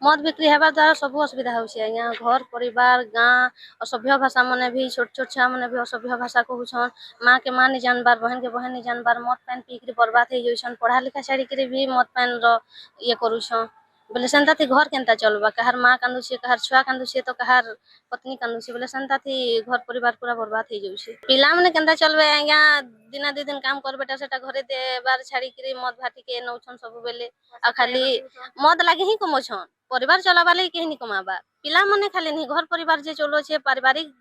मद बिक्री हेबा द्वारा सब असुविधा होउछे आज्ञा घर परिवार गाँ असभ्य भाषा मने भी छोट छोट छुआ मने भी असभ्य भाषा कहूछन माँ के माँ नहीं जानबार बहन के बहन नहीं जानबार मद पान पी कर बर्बाद हो जाउछन पढ़ा लिखा छाड़ी कर भी मद पान रो ये करूछन बोले सेंता थी घर केनता चलबा कहार माँ कांदुछे कहार छुआ कांदुछे तो कहार पत्नी कांदुछे बोले सेंता थी घर परिवार पूरा बर्बाद हो जाउछे पिला मने केनता चलबे आज्ञा दिना दी दिन काम कर बेटा सेटा घरे देबार छाड़ी कर मद भाटी के नौछन सब बेले आ खाली मद लागे ही कमोछन परिवार चलाबा लगी केही नहीं कमाबा पिला मने खाली नहीं घर परिवार जे चलो छे पारिवारिक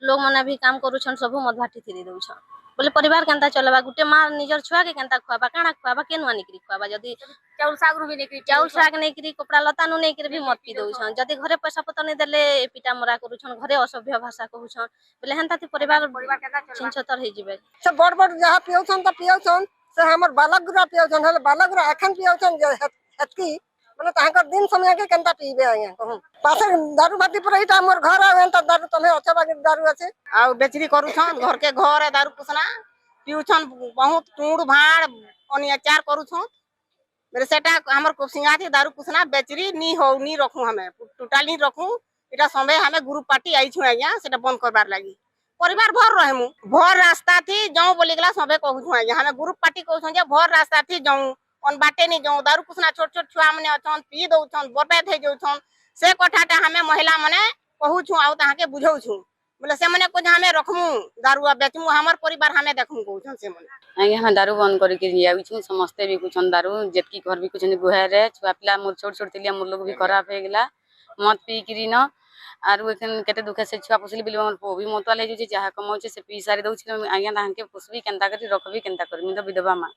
लोग मने भी काम करूछन सब मद भाटी थी दउछन बोले परिवार केनता चलाबा गुटे माँ निजर छुआ के केनता खुआबा काना खुआबा केनुआ निकरी खुआबा जदी चाउल साग नहीं करी कपड़ा लता नु नहीं करी भी मद पी दउछन जदी घरे पैसा पतर नहीं देले पिटा मरा करूछन घरे असभ्य भाषा कहूछन बोले हेनता थी परिवार छिनछतर हे जिबे से बड़ बड़ जहाँ पियौछन त पियौछन से हमर बालक गुरा पियौछन हले बालक गुरा एखन पियौछन जे हेतकी बोले तांकर दिन समय के केनता पीबे आया कहूं पासे दारू भाटी पर इटा हमर घर आवेन त दारू तमे अच्छा बागे दारू আছে आ बेचरी करूछन घर के घर है दारू पुसना पिउछन बहुत टूड़ भाड़ ओनी अचार करूछन मेरे सेटा हमर कोसिंगा थी दारू पुसना बेचरी नी हो नी रखू हमें टोटली रखू इटा संबे हमें ग्रुप पार्टी आई छु आया सेटा बंद करबार लागी परिवार भर रहे मु भर रास्ता थी जाऊं बोली गला सबे कहू छु आया हमें ग्रुप पार्टी कहू छु जे भर रास्ता थी जाऊं on बाटे नहीं जाऊं दारू पुसना छोट छोट छुआ मने अछन पी दउछन बर्बाद हे जाउछन से कठाटा हमें महिला मने कहू छु आउ ताहा के बुझौ छु बोले से मने को हमें रखमु दारू बेचमु हमर परिवार हमें देखमु कहू छु से मने आगे हाँ दारू बंद करके जाऊ छु समस्ते भी कुछ दारू जेतकी घर भी कुछ गुहारे छुआ पिला मोर छोट छोट तिलिया मोर लोग भी खराब हो गेला मत पी करी न आरु एखन केते दुखे से छुआ पुसली बिल मोर पो भी मतवाल हे जे जहा कमाउ से पी सारी दउ छि आगे ताहा के पुसबी केनता करी रखबी केनता करमी तो विधवा माँ।